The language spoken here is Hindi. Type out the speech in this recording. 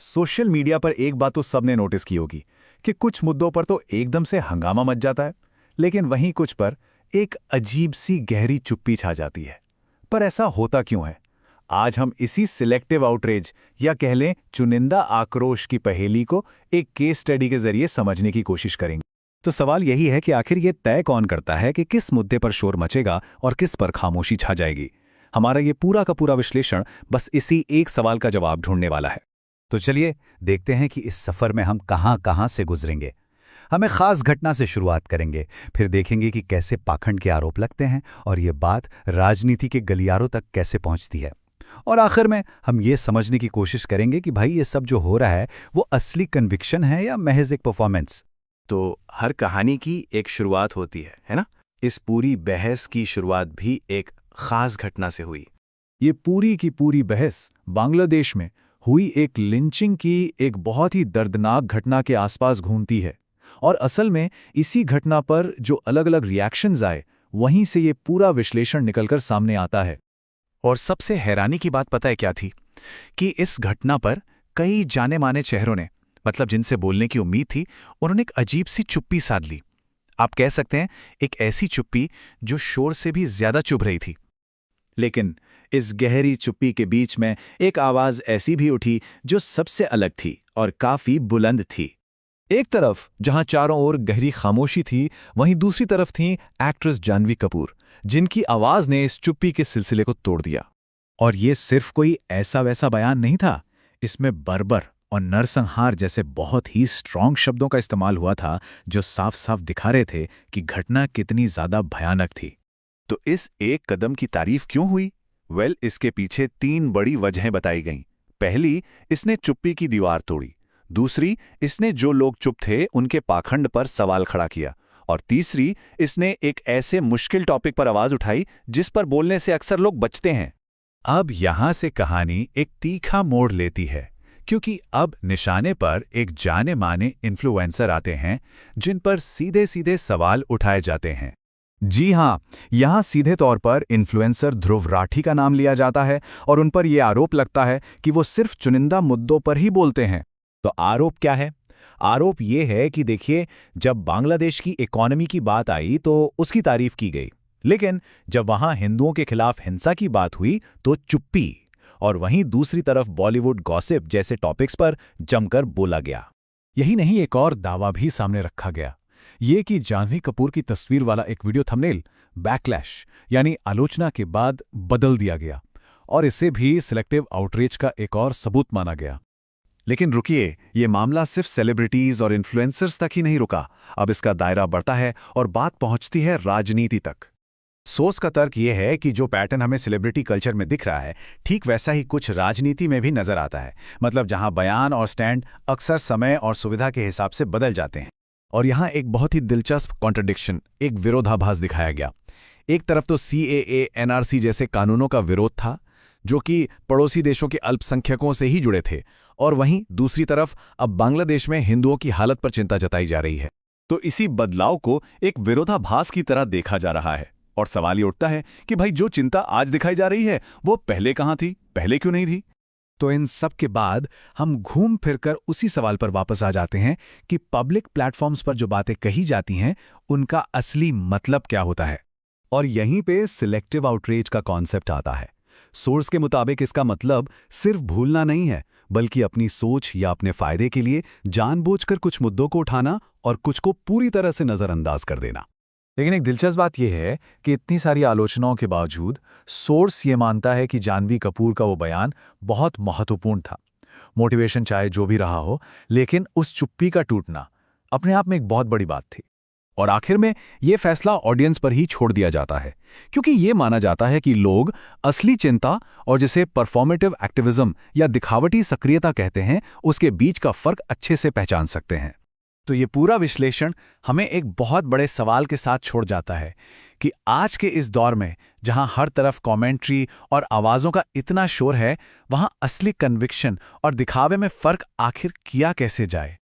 सोशल मीडिया पर एक बात तो सबने नोटिस की होगी कि कुछ मुद्दों पर तो एकदम से हंगामा मच जाता है, लेकिन वहीं कुछ पर एक अजीब सी गहरी चुप्पी छा जाती है। पर ऐसा होता क्यों है? आज हम इसी सिलेक्टिव आउटरेज या कह लें चुनिंदा आक्रोश की पहेली को एक केस स्टडी के जरिए समझने की कोशिश करेंगे। तो सवाल यही है कि आखिर ये तय कौन करता है कि किस मुद्दे पर शोर मचेगा और किस पर खामोशी छा जाएगी। हमारा ये पूरा का पूरा विश्लेषण बस इसी एक सवाल का जवाब ढूंढने वाला है। तो चलिए देखते हैं कि इस सफर में हम कहां से गुजरेंगे। हम एक खास घटना से शुरुआत करेंगे, फिर देखेंगे कि कैसे पाखंड के आरोप लगते हैं और ये बात राजनीति के गलियारों तक कैसे पहुंचती है। और आखिर में हम ये समझने की कोशिश करेंगे कि भाई ये सब जो हो रहा है वो असली कन्विक्शन है या महज एक परफॉर्मेंस। तो हर कहानी की एक शुरुआत होती है ना? इस पूरी बहस की शुरुआत भी एक खास घटना से हुई। ये पूरी की पूरी बहस बांग्लादेश में हुई एक लिंचिंग की एक बहुत ही दर्दनाक घटना के आसपास घूमती है। और असल में इसी घटना पर जो अलग अलग रिएक्शंस आए, वहीं से ये पूरा विश्लेषण निकलकर सामने आता है। और सबसे हैरानी की बात पता है क्या थी? कि इस घटना पर कई जाने माने चेहरों ने, मतलब जिनसे बोलने की उम्मीद थी, उन्होंने एक अजीब सी चुप्पी साध ली। आप कह सकते हैं एक ऐसी चुप्पी जो शोर से भी ज्यादा चुभ रही थी। लेकिन इस गहरी चुप्पी के बीच में एक आवाज ऐसी भी उठी जो सबसे अलग थी और काफी बुलंद थी। एक तरफ जहां चारों ओर गहरी खामोशी थी, वहीं दूसरी तरफ थी एक्ट्रेस जानवी कपूर, जिनकी आवाज ने इस चुप्पी के सिलसिले को तोड़ दिया। और ये सिर्फ कोई ऐसा वैसा बयान नहीं था, इसमें बर्बर और नरसंहार जैसे बहुत ही स्ट्रॉन्ग शब्दों का इस्तेमाल हुआ था, जो साफ साफ दिखा रहे थे कि घटना कितनी ज्यादा भयानक थी। तो इस एक कदम की तारीफ क्यों हुई? इसके पीछे 3 बड़ी वजहें बताई गईं। पहली, इसने चुप्पी की दीवार तोड़ी। दूसरी, इसने जो लोग चुप थे उनके पाखंड पर सवाल खड़ा किया। और तीसरी, इसने एक ऐसे मुश्किल टॉपिक पर आवाज उठाई जिस पर बोलने से अक्सर लोग बचते हैं। अब यहां से कहानी एक तीखा मोड़ लेती है, क्योंकि अब निशाने पर एक जाने माने इन्फ्लुएंसर आते हैं जिन पर सीधे सीधे सवाल उठाए जाते हैं। जी हां, यहां सीधे तौर पर इन्फ्लुएंसर ध्रुव राठी का नाम लिया जाता है और उन पर यह आरोप लगता है कि वो सिर्फ चुनिंदा मुद्दों पर ही बोलते हैं। तो आरोप क्या है? आरोप ये है कि देखिए, जब बांग्लादेश की इकोनॉमी की बात आई तो उसकी तारीफ की गई, लेकिन जब वहां हिंदुओं के खिलाफ हिंसा की बात हुई तो चुप्पी। और वहीं दूसरी तरफ बॉलीवुड गॉसिप जैसे टॉपिक्स पर जमकर बोला गया। यही नहीं, एक और दावा भी सामने रखा गया, ये कि जानवी कपूर की तस्वीर वाला एक वीडियो थंबनेल बैकलैश यानी आलोचना के बाद बदल दिया गया और इसे भी सिलेक्टिव आउटरीच का एक और सबूत माना गया। लेकिन रुकिए, ये मामला सिर्फ सेलिब्रिटीज और इन्फ्लुएंसर्स तक ही नहीं रुका। अब इसका दायरा बढ़ता है और बात पहुंचती है राजनीति तक। सोर्स का तर्क यह है कि जो पैटर्न हमें सेलिब्रिटी कल्चर में दिख रहा है, ठीक वैसा ही कुछ राजनीति में भी नजर आता है। मतलब जहां बयान और स्टैंड अक्सर समय और सुविधा के हिसाब से बदल जाते हैं। और यहां एक बहुत ही दिलचस्प कॉन्ट्रडिक्शन, एक विरोधाभास दिखाया गया। एक तरफ तो CAA, NRC जैसे कानूनों का विरोध था, जो कि पड़ोसी देशों के अल्पसंख्यकों से ही जुड़े थे, और वहीं दूसरी तरफ अब बांग्लादेश में हिंदुओं की हालत पर चिंता जताई जा रही है। तो इसी बदलाव को एक विरोधाभास की तरह देखा जा रहा है। और सवाल ये उठता है कि भाई, जो चिंता आज दिखाई जा रही है वो पहले कहां थी, पहले क्यों नहीं थी? तो इन सब के बाद हम घूम फिरकर उसी सवाल पर वापस आ जाते हैं कि पब्लिक प्लेटफॉर्म्स पर जो बातें कही जाती हैं उनका असली मतलब क्या होता है। और यहीं पे सिलेक्टिव आउटरीच का कॉन्सेप्ट आता है। सोर्स के मुताबिक इसका मतलब सिर्फ भूलना नहीं है, बल्कि अपनी सोच या अपने फायदे के लिए जानबूझकर कुछ मुद्दों को उठाना और कुछ को पूरी तरह से नजरअंदाज कर देना। लेकिन एक दिलचस्प बात यह है कि इतनी सारी आलोचनाओं के बावजूद सोर्स ये मानता है कि जानवी कपूर का वो बयान बहुत महत्वपूर्ण था। मोटिवेशन चाहे जो भी रहा हो, लेकिन उस चुप्पी का टूटना अपने आप में एक बहुत बड़ी बात थी। और आखिर में ये फैसला ऑडियंस पर ही छोड़ दिया जाता है, क्योंकि ये माना जाता है कि लोग असली चिंता और जिसे परफॉर्मेटिव एक्टिविज्म या दिखावटी सक्रियता कहते हैं, उसके बीच का फर्क अच्छे से पहचान सकते हैं। तो ये पूरा विश्लेषण हमें एक बहुत बड़े सवाल के साथ छोड़ जाता है कि आज के इस दौर में जहां हर तरफ कमेंट्री और आवाज़ों का इतना शोर है, वहां असली कन्विक्शन और दिखावे में फ़र्क आखिर किया कैसे जाए।